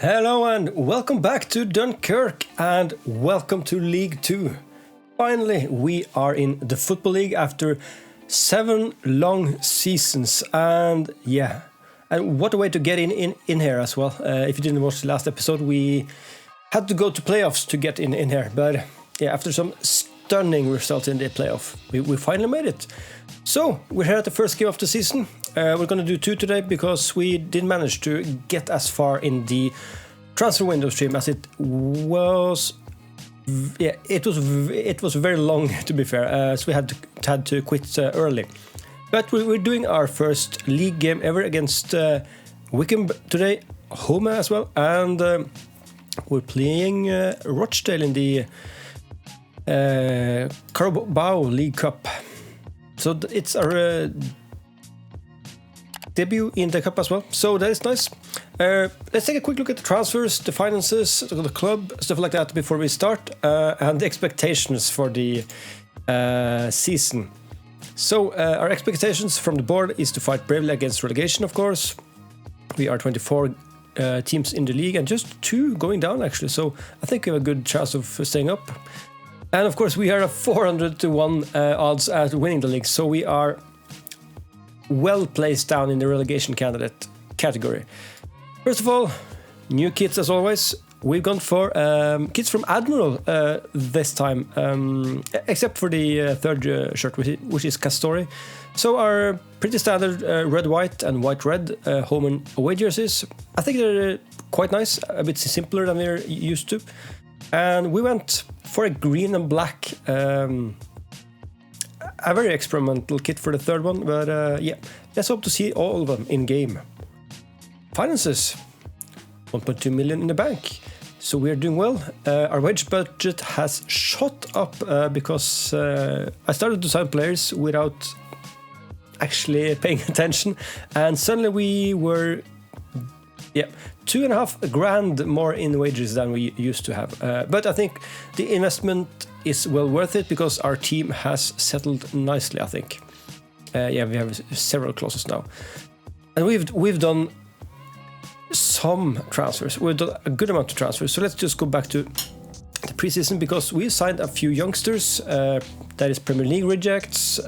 Hello and welcome back to Dunkirk and welcome to League 2. Finally, we are in the Football League after 7 long seasons and what a way to get in here as well. If you didn't watch the last episode, we had to go to playoffs to get in here, but yeah, after some stunning results in the playoff, we finally made it. So, we're here at the first game of the season. We're going to do 2 today because we didn't manage to get as far in the transfer window stream as it was. Yeah, it was very long, to be fair, so we had to quit early. But we're doing our first league game ever against Wickham today, home as well, and we're playing Rochdale in the Carabao League Cup. So it's our debut in the cup as well, so that is nice. Let's take a quick look at the transfers, the finances, the club, stuff like that before we start, and the expectations for the season. So our expectations from the board is to fight bravely against relegation, of course. We are 24 teams in the league and just 2 going down actually, so I think we have a good chance of staying up. And of course we are a 400-1 odds at winning the league, so we are well placed down in the relegation candidate category. First of all, new kits as always. We've gone for kits from Admiral this time, except for the third shirt, which is Castori. So our pretty standard red-white and white-red home and away jerseys. I think they're quite nice, a bit simpler than we're used to. And we went for a green and black, a very experimental kit for the third one, but yeah, let's hope to see all of them in game. Finances, 1.2 million in the bank, so we're doing well. Our wage budget has shot up because I started to sign players without actually paying attention, and suddenly we were 2.5 grand more in wages than we used to have. But I think the investment is well worth it because our team has settled nicely, I think. We have several clauses now. And we've done some transfers. We've done a good amount of transfers. So let's just go back to the preseason because we signed a few youngsters. That is Premier League rejects.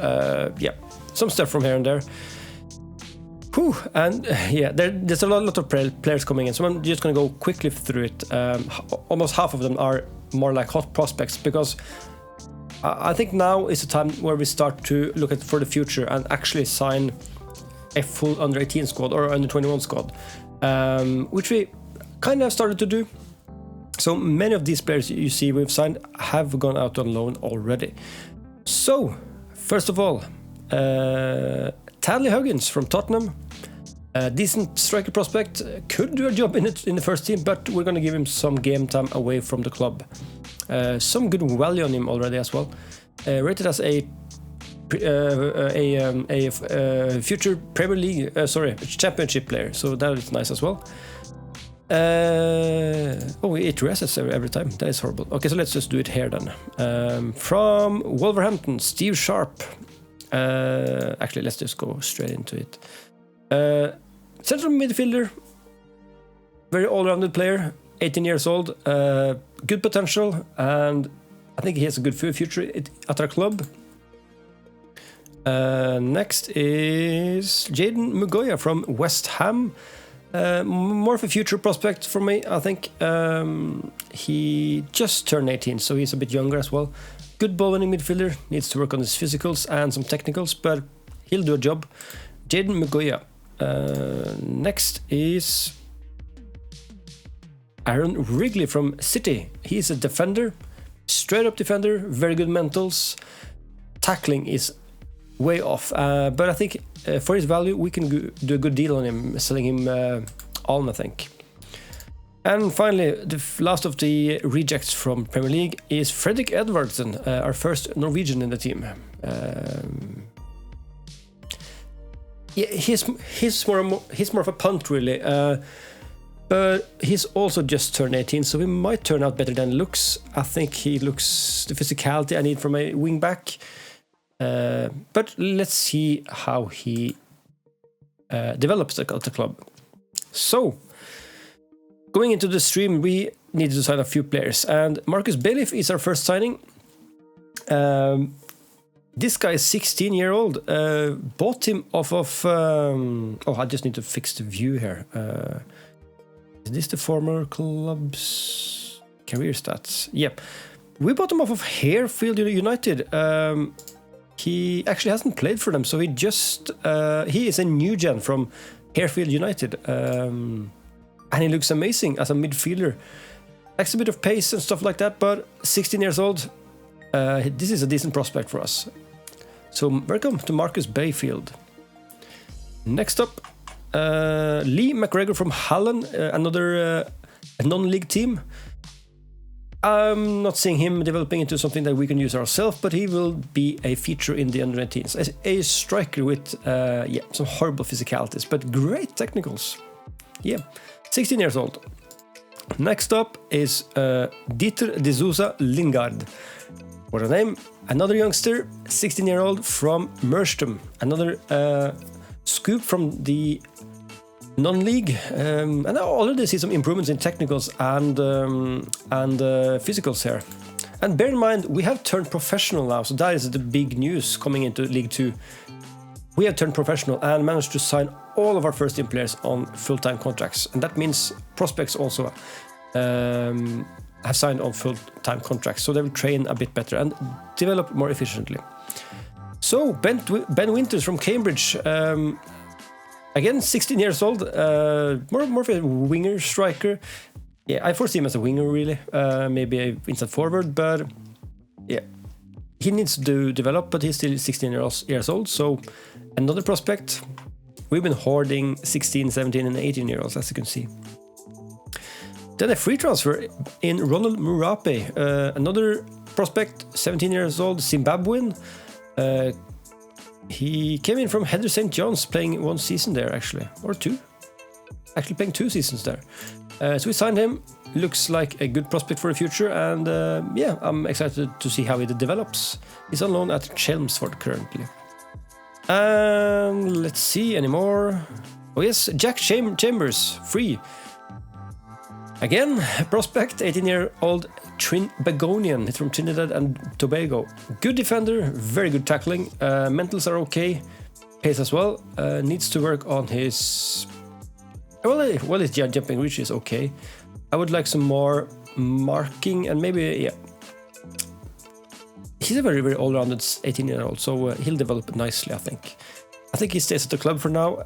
Some stuff from here and there. And there's a lot of players coming in, so I'm just going to go quickly through it. Almost half of them are more like hot prospects because I think now is the time where we start to look at for the future and actually sign a full under 18 squad or under 21 squad, which we kind of started to do. So many of these players you see we've signed have gone out on loan already. So first of all, Mahgunz from Tottenham. Decent striker prospect, could do a job in the first team, but we're going to give him some game time away from the club. Some good value on him already as well. Rated as a future Premier League, Championship player, so that is nice as well. It resets every time. That is horrible. Okay, so let's just do it here then. From Wolverhampton, Steve Sharp. Actually, let's just go straight into it. Central midfielder, very all-rounded player, 18 years old, good potential, and I think he has a good future at our club. Next is Jaden Mugoya from West Ham. More of a future prospect for me, I think. He just turned 18, so he's a bit younger as well. Good ball-winning midfielder, needs to work on his physicals and some technicals, but he'll do a job. Jaden Mugoya. Next is Aaron Wrigley from City. He's a defender, straight up defender, very good mentals. Tackling is way off, but I think for his value we can do a good deal on him, selling him on, I think. And finally, the last of the rejects from Premier League is Fredrik Edvardsen, our first Norwegian in the team. He's more of a punt really, but he's also just turned 18, so he might turn out better than looks. I think he looks the physicality I need from a wing back, but let's see how he develops at the club. So Going into the stream, we needed to sign a few players, and Marcus Bailiff is our first signing. This guy is 16-year-old. Bought him off of... I just need to fix the view here. Is this the former club's career stats? Yep. We bought him off of Harefield United. He actually hasn't played for them, so he is a new gen from Harefield United. And he looks amazing as a midfielder. Lacks a bit of pace and stuff like that, but 16 years old, this is a decent prospect for us. So welcome to Marcus Bayfield. Next up, Lee McGregor from Hallen, another non-league team. I'm not seeing him developing into something that we can use ourselves, but he will be a feature in the under-19s. A striker with some horrible physicalities, but great technicals. Yeah, 16 years old. Next up is Dieter de Souza Lingard. What a name. Another youngster, 16-year-old from Merstham. Another scoop from the non-league. And I already see some improvements in technicals and physicals here. And bear in mind, we have turned professional now, so that is the big news coming into League 2. We have turned professional and managed to sign all of our first-team players on full-time contracts. And that means prospects also have signed on full-time contracts, so they will train a bit better and develop more efficiently. So, Ben Winters from Cambridge, again 16 years old, more of a winger striker. Yeah, I foresee him as a winger really, maybe a inside forward, but yeah, he needs to develop, but he's still 16 years old, so another prospect. We've been hoarding 16, 17 and 18 year olds, as you can see. Then a free transfer in Ronald Murape, another prospect, 17 years old, Zimbabwean. He came in from Heather St. John's, playing one season there actually, or two. Actually playing 2 seasons there. So we signed him, looks like a good prospect for the future, and yeah, I'm excited to see how he develops. He's on loan at Chelmsford currently. And let's see, any more? Oh yes, Jack Chambers, free. Again, prospect, 18-year-old Begonian. He's from Trinidad and Tobago. Good defender, very good tackling. Mentals are okay. Pace as well. Needs to work on his... Well, his jumping reach is okay. I would like some more marking and maybe, yeah. He's a very, very all-rounded 18-year-old, so he'll develop nicely, I think. I think he stays at the club for now.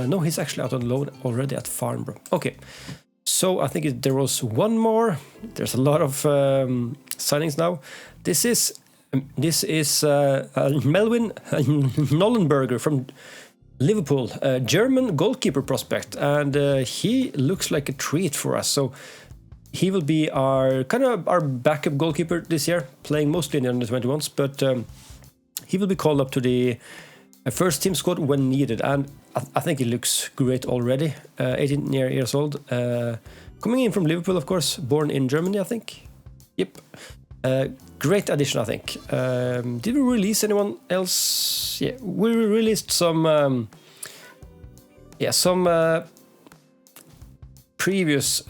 No, he's actually out on loan already at Farnborough. Okay. So I think there was one more. There's a lot of signings now. This is Melvin Nollenberger from Liverpool, a German goalkeeper prospect, and he looks like a treat for us. So he will be our backup goalkeeper this year, playing mostly in the under-21s, but he will be called up to the first team squad when needed, and I think he looks great already. 18 years old, coming in from Liverpool, of course, born in Germany, I think. Yep, great addition, I think. Did we release anyone else? Yeah, we released some previous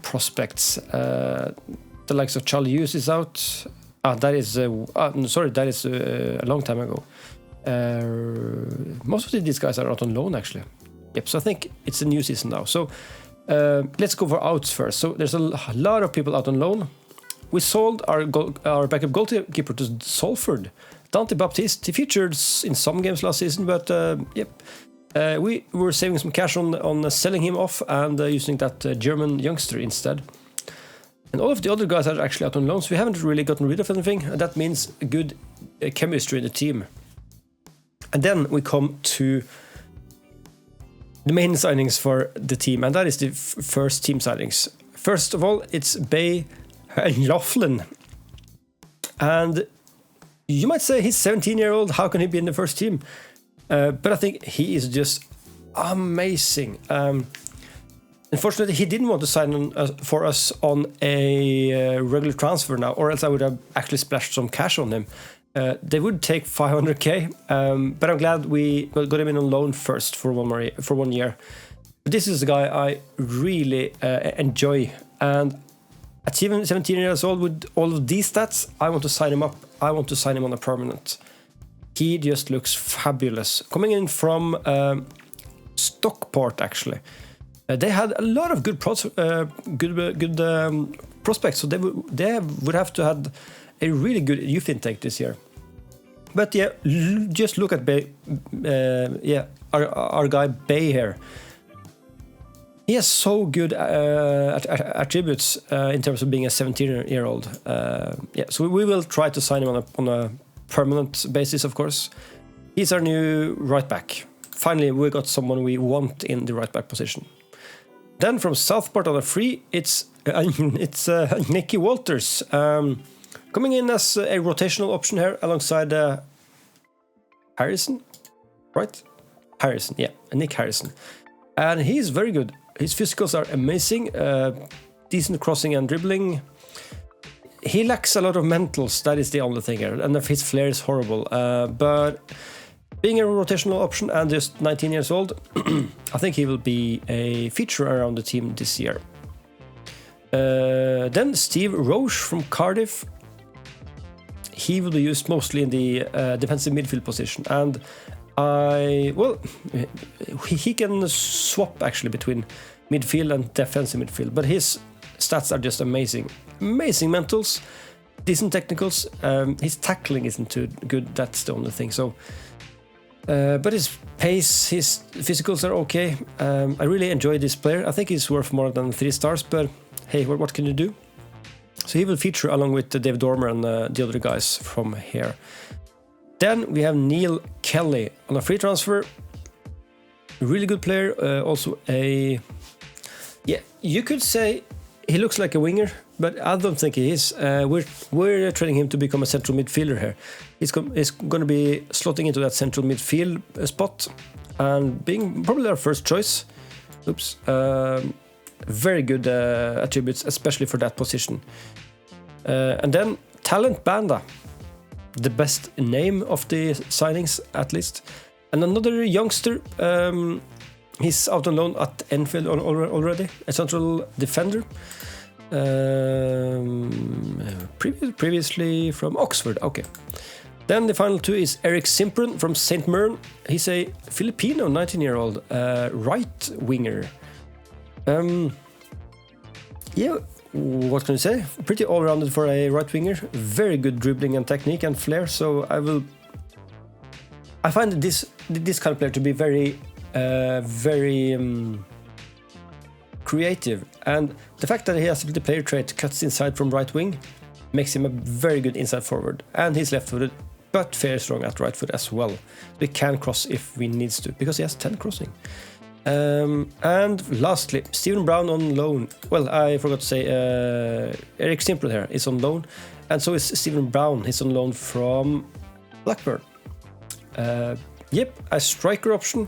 prospects. The likes of Charlie Hughes is out. That is a long time ago. Most of these guys are out on loan actually. Yep, so I think it's a new season now. So let's go for outs first. So there's a lot of people out on loan. We sold our backup goalkeeper to Salford, Dante Baptiste. He featured in some games last season, but we were saving some cash on selling him off and using that German youngster instead. And all of the other guys are actually out on loan, so we haven't really gotten rid of anything. And that means good chemistry in the team. And then we come to the main signings for the team, and that is the first team signings. First of all, it's Bay Laughlin. And you might say he's 17-year-old, how can he be in the first team? But I think he is just amazing. Unfortunately, he didn't want to sign for us on a regular transfer now, or else I would have actually splashed some cash on him. They would take 500k, but I'm glad we got him in on loan first for 1 year. But this is a guy I really enjoy, and at 17 years old with all of these stats, I want to sign him up. I want to sign him on a permanent. He just looks fabulous. Coming in from Stockport, actually. They had a lot of good prospects, so they would have to have a really good youth intake this year. But yeah, just look at our guy Bay here. He has so good attributes in terms of being a 17-year-old. So we will try to sign him on a permanent basis, of course. He's our new right back. Finally, we got someone we want in the right back position. Then from Southport on a free, it's Nicky Walters coming in as a rotational option here alongside Harrison, right? Harrison, yeah, Nick Harrison, and he's very good. His physicals are amazing, decent crossing and dribbling. He lacks a lot of mentals, that is the only thing here, and his flair is horrible. But being a rotational option and just 19 years old, I think he will be a feature around the team this year. Then Steve Roche from Cardiff. He will be used mostly in the defensive midfield position, and he can swap actually between midfield and defensive midfield, but his stats are just amazing. Amazing mentals, decent technicals. His tackling isn't too good, that's the only thing. So, but his pace, his physicals are okay. I really enjoy this player. I think he's worth more than 3 stars, but hey, what can you do? So he will feature along with David Dormer and the other guys from here. Then we have Neil Kelly on a free transfer. Really good player. Also you could say he looks like a winger, but I don't think he is. We're training him to become a central midfielder here. He's going to be slotting into that central midfield spot and being probably our first choice. Oops. Very good attributes, especially for that position. And then Talent Banda, the best name of the signings at least. And another youngster, he's out on loan at Enfield already, a central defender. Previously from Oxford, okay. Then the final two is Eric Simpron from St. Mirren. He's a Filipino 19-year-old right winger. What can you say? Pretty all-rounded for a right winger. Very good dribbling and technique and flair. So I find this kind of player to be very creative, and the fact that he has the player trait cuts inside from right wing makes him a very good inside forward. And he's left-footed, but fairly strong at right foot as well. We can cross if we needs to, because he has 10 crossing. And lastly, Stephen Brown on loan. Well, I forgot to say Eric Simple here is on loan, and so is Stephen Brown. He's on loan from Blackburn. A striker option.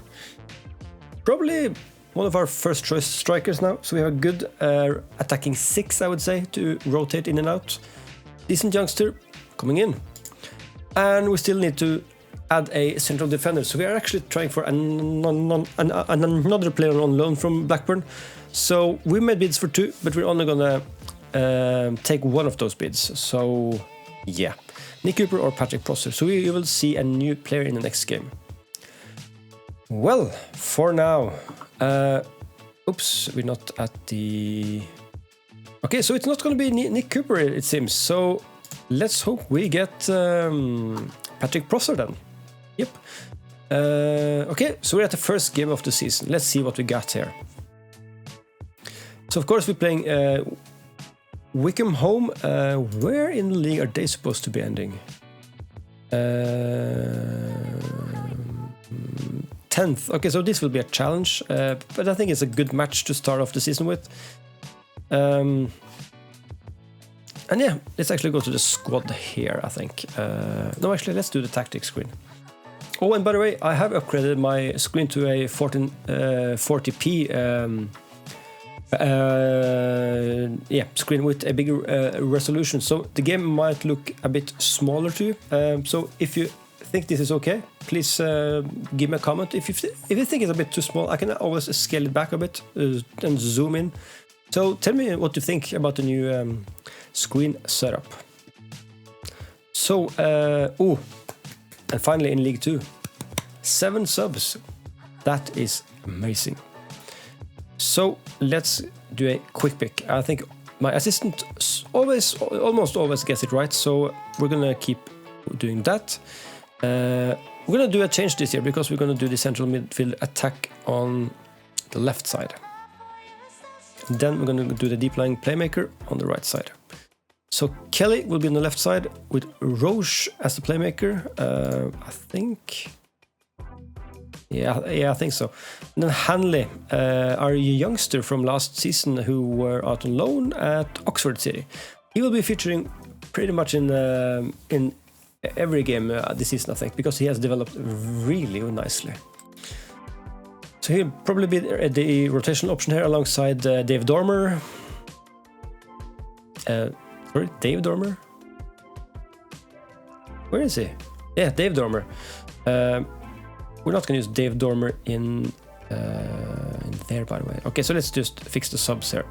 Probably one of our first choice strikers now. So we have a good attacking 6, I would say, to rotate in and out. Decent youngster coming in. And we still need to add a central defender. So we are actually trying for another player on loan from Blackburn. So we made bids for 2, but we're only gonna take one of those bids. So yeah, Nick Cooper or Patrick Prosser. So you will see a new player in the next game. Well, for now, oops, we're not at the... Okay, so it's not going to be Nick Cooper, it seems. So let's hope we get Patrick Prosser then. Yep. Okay, so we're at the first game of the season. Let's see what we got here. So of course we're playing Wickham home. Where in the league are they supposed to be ending? 10th. Okay, so this will be a challenge, but I think it's a good match to start off the season with. And yeah, let's actually go to the squad here, I think. No, actually, let's do the tactics screen. Oh, and by the way, I have upgraded my screen to a 1440p screen with a bigger resolution, so the game might look a bit smaller to you. So if you think this is okay, please give me a comment. If you think it's a bit too small, I can always scale it back a bit and zoom in. So tell me what you think about the new screen setup. So, and finally in League 2, 7 subs. That is amazing. So let's do a quick pick. I think my assistant almost always gets it right, so we're gonna keep doing that. We're gonna do a change this year because we're gonna do the central midfield attack on the left side. Then we're gonna do the deep lying playmaker on the right side. So Kelly will be on the left side with Roche as the playmaker. I think. Yeah, I think so. And then Hanley, our youngster from last season who were out on loan at Oxford City. He will be featuring pretty much in every game this season, I think, because he has developed really nicely. So he'll probably be the rotational option here alongside Dave Dormer. Sorry, Dave Dormer? Where is he? Yeah, Dave Dormer. We're not going to use Dave Dormer in there, by the way. Okay, so let's just fix the subs here.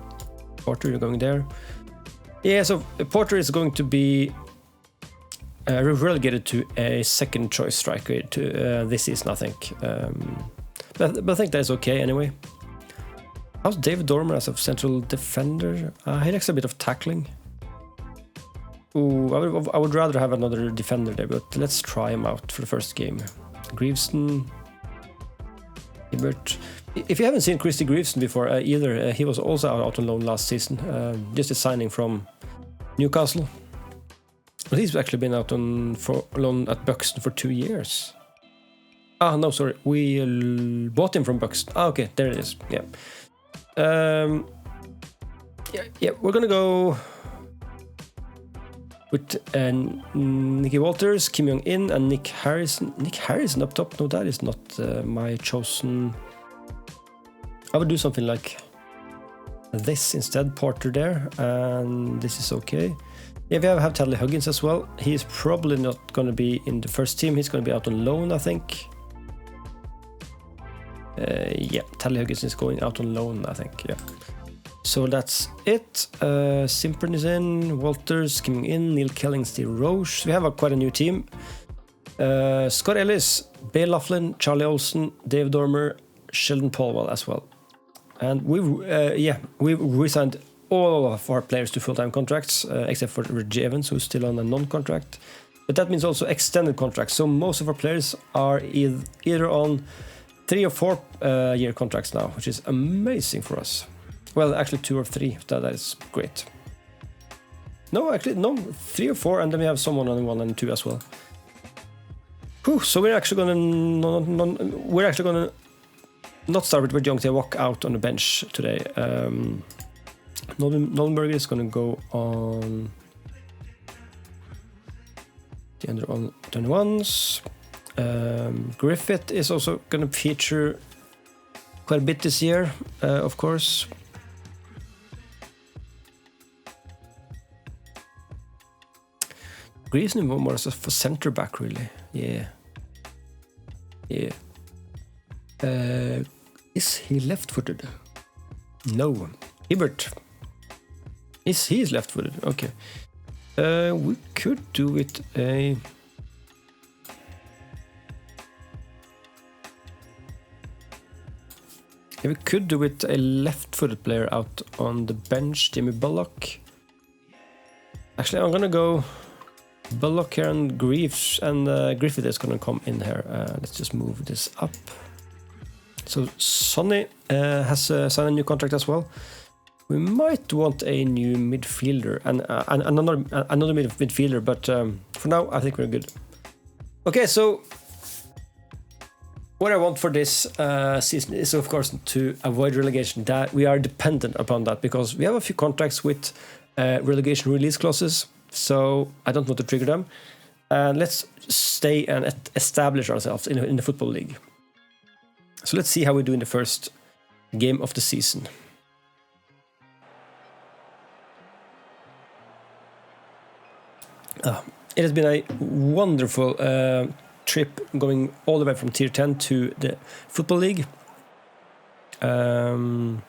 Porter, you're going there. Yeah, so Porter is going to be relegated to a second choice striker this season, I think. But I think that's okay anyway. How's Dave Dormer as a central defender? He likes a bit of tackling. Ooh, I would rather have another defender there, but let's try him out for the first game. Greaveston, Hibbert. If you haven't seen Christy Greaveston before either, he was also out on loan last season, just a signing from Newcastle. But he's actually been out on loan at Buxton for 2 years. No, sorry, we bought him from Buxton. Okay, there it is. Yeah, yeah, we're gonna go with Nicky Walters, Kim Jong-in, and Nick Harrison. Nick Harrison up top? No, that is not my chosen. I would do something like this instead. Porter there, and this is okay. Yeah, we have Tally Huggins as well. He's probably not going to be in the first team. He's going to be out on loan, I think. Yeah, Tally Huggins is going out on loan, I think. Yeah. So that's it. Simpson is in, Walters, Kim in, Neil Kelling, Steve Roche. We have quite a new team. Scott Ellis, Bale Laughlin, Charlie Olsen, Dave Dormer, Sheldon Paulwell as well. And we've re-signed all of our players to full-time contracts, except for Reggie Evans, who's still on a non-contract. But that means also extended contracts. So most of our players are either on 3 or 4 year contracts now, which is amazing for us. Well, actually 2 or 3. That is great. No, 3 or 4, and then we have someone on 1 and 2 as well. Whew, so we're actually gonna not start with Young walk out on the bench today. Nollenberg is gonna go on the under on 21s. Griffith is also gonna feature quite a bit this year, of course. Greaves is more for centre back, really. Yeah. Is he left-footed? No. Hibbert. He is left-footed? Okay. We could do it a. Yeah, we could do it a left-footed player out on the bench, Jimmy Bullock. Actually, I'm gonna go Bullock here and Greaves, and Griffith is gonna come in here. Let's just move this up. So Sonny has signed a new contract as well. We might want a new midfielder and another midfielder, but for now I think we're good. Okay, so what I want for this season is, of course, to avoid relegation. That we are dependent upon that because we have a few contracts with relegation release clauses, so I don't want to trigger them. And let's stay and establish ourselves in the football league. So let's see how we do in the first game of the season. It has been a wonderful trip going all the way from Tier 10 to the Football League. So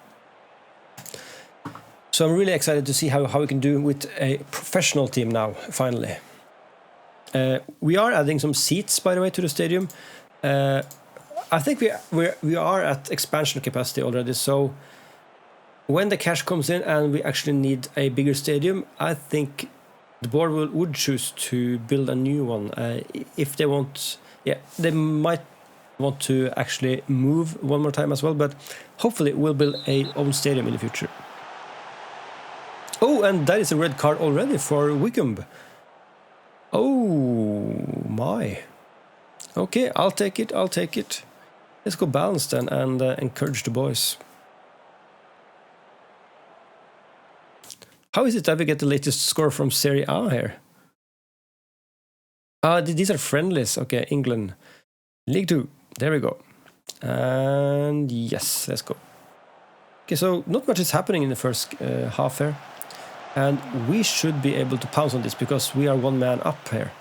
I'm really excited to see how we can do with a professional team now, finally. We are adding some seats, by the way, to the stadium. I think we are at expansion capacity already, so when the cash comes in and we actually need a bigger stadium, I think the board would choose to build a new one. If they want, yeah, they might want to actually move one more time as well, but hopefully we'll build a own stadium in the future. Oh, and that is a red card already for Wickham. Oh my. Okay, I'll take it. Let's go balanced then and encourage the boys. How is it that we get the latest score from Serie A here? These are friendlies. Okay, England. League 2. There we go. And yes, let's go. Okay, so not much is happening in the first half here. And we should be able to pounce on this because we are one man up here.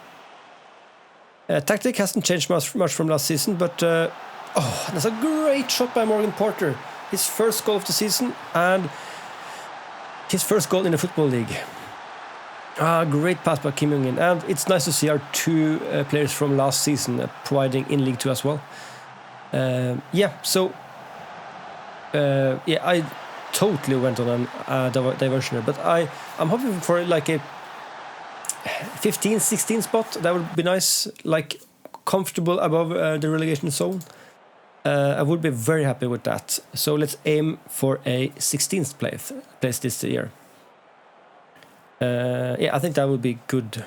Tactic hasn't changed much from last season, but oh, that's a great shot by Morgan Porter. His first goal of the season and his first goal in the Football League. Great pass by Kim Jong-in, and it's nice to see our two players from last season providing in League 2 as well. Yeah, I totally went on a diversion here, but I'm hoping for like a 15-16 spot. That would be nice, like comfortable above the relegation zone. I would be very happy with that. So let's aim for a 16th place this year. Yeah, I think that would be good.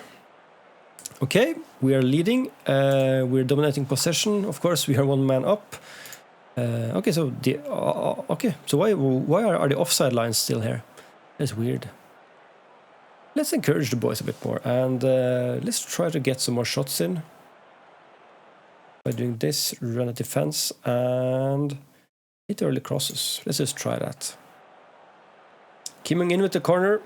Okay, we are leading. We're dominating possession. Of course, we are one man up. Okay, so why are the offside lines still here? That's weird. Let's encourage the boys a bit more and let's try to get some more shots in by doing this. Run at defense and hit early crosses. Let's just try that. Kim in with the corner.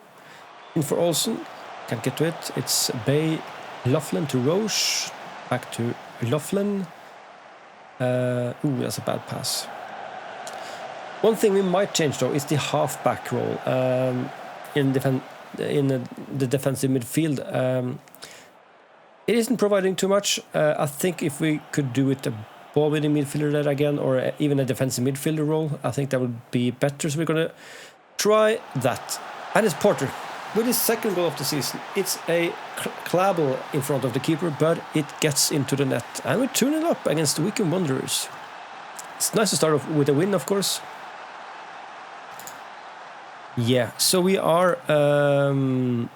In for Olsen. Can't get to it. It's Bay, Laughlin to Roche. Back to Laughlin. Ooh, that's a bad pass. One thing we might change though is the half-back role in the defensive midfield. It isn't providing too much. I think if we could do it a ball-winning midfielder there again, or even a defensive midfielder role, I think that would be better. So we're gonna try that. And it's Porter with his second goal of the season. It's a clabble in front of the keeper, but it gets into the net. And we're 2-0 up against the Wycombe Wanderers. It's nice to start off with a win, of course. Yeah, so we are going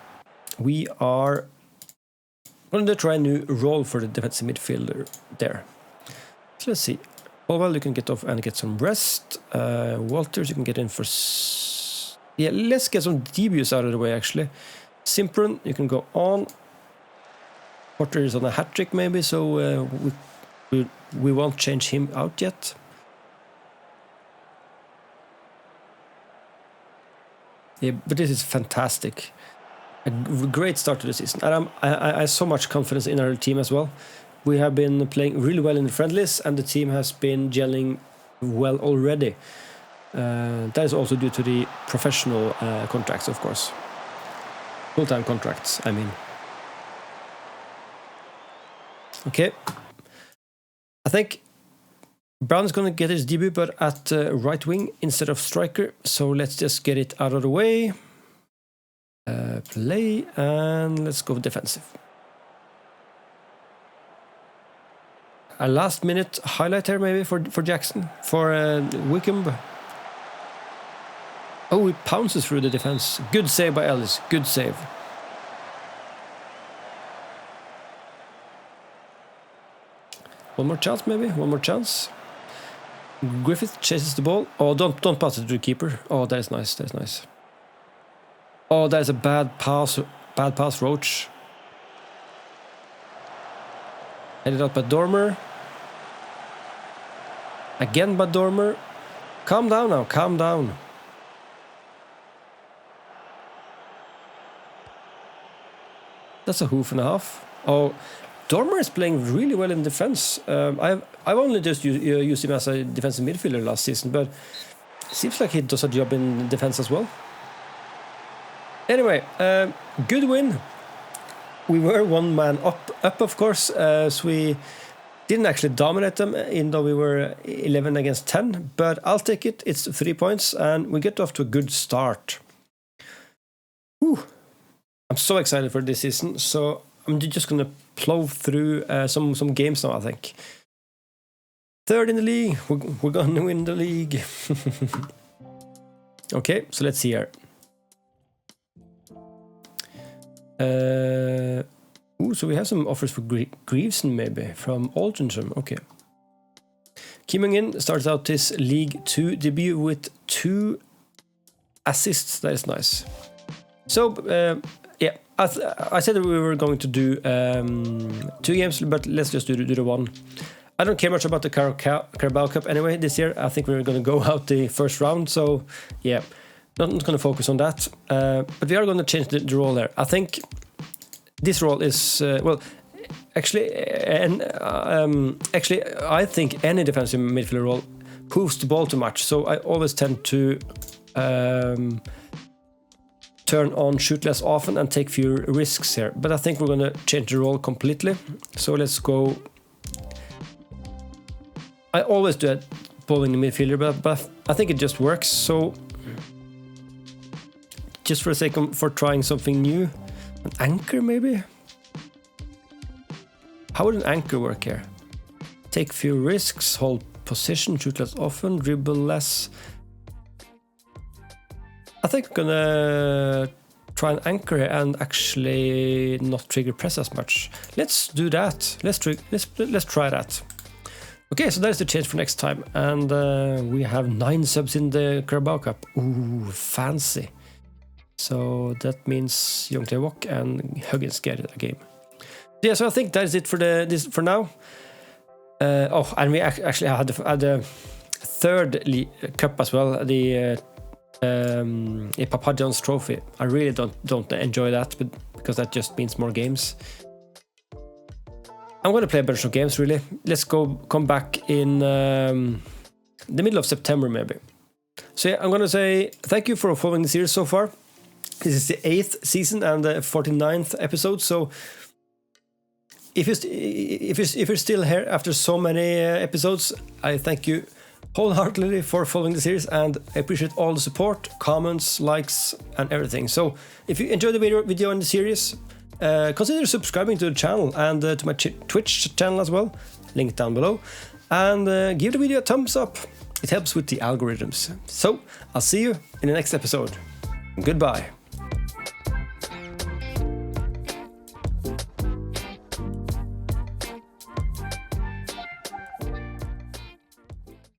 to try a new role for the defensive midfielder there. So let's see. Powell, you can get off and get some rest. Walters, you can get in for... Yeah, let's get some debuts out of the way, actually. Simpron, you can go on. Porter is on a hat-trick, maybe, so we won't change him out yet. Yeah, but this is fantastic. A great start to the season. And I have so much confidence in our team as well. We have been playing really well in the friendlies, and the team has been gelling well already. That is also due to the professional contracts, of course. Full-time contracts, I mean. Okay. I think Brown is going to get his debut, but at right wing instead of striker. So let's just get it out of the way. Play, and let's go defensive. A last-minute highlight here, maybe, for Jackson, for Wycombe. Oh, he pounces through the defense. Good save by Ellis. Good save. One more chance, maybe. One more chance. Griffith chases the ball. Oh, don't pass it to the keeper. Oh, that is nice. That is nice. Oh, that is a bad pass. Bad pass, Roach. Headed out by Dormer. Again by Dormer. Calm down now. Calm down. That's a hoof and a half. Oh, Dormer is playing really well in defense. I've only just used him as a defensive midfielder last season, but it seems like he does a job in defense as well. Anyway, good win. We were one man up of course, so we didn't actually dominate them, even though we were 11 against 10, but I'll take it. It's 3 points, and we get off to a good start. Whew. I'm so excited for this season, so I'm just going to plow through some games now, I think. Third in the league, we're going to win the league. Okay, so let's see here. So we have some offers for Greaveson maybe from Altensham. Okay. Kim Jong-in starts out his League 2 debut with 2 assists. That is nice. So yeah, I said that we were going to do 2 games, but let's just do the one. I don't care much about the Carabao Cup anyway this year. I think we're going to go out the first round, so yeah, not going to focus on that. But we are going to change the role there. I think this role is well, actually, I think any defensive midfielder role moves the ball too much. So I always tend to turn on shoot less often and take fewer risks here. But I think we're going to change the role completely. So let's go. I always do it bowling the midfielder, but I think it just works. So just for the sake of trying something new, an anchor maybe? How would an anchor work here? Take few risks, hold position, shoot less often, dribble less. I think I'm gonna try an anchor here and actually not trigger press as much. Let's do that. Let's try that. Okay, so that's the change for next time. And we have 9 subs in the Carabao Cup. Ooh, fancy. So that means Young Wok and Mahgunz get a game. Yeah, so I think that is it for now. Oh, and we actually had the third cup as well, the Papa John's Trophy. I really don't enjoy that, but because that just means more games. I'm going to play a bunch of games, really. Let's come back in the middle of September, maybe. So yeah, I'm going to say thank you for following the series so far. This is the 8th season and the 49th episode. So if you're still here after so many episodes, I thank you wholeheartedly for following the series, and I appreciate all the support, comments, likes, and everything. So if you enjoyed the video in the series, consider subscribing to the channel and to my Twitch channel as well, link down below, and give the video a thumbs up. It helps with the algorithms. So I'll see you in the next episode. Goodbye.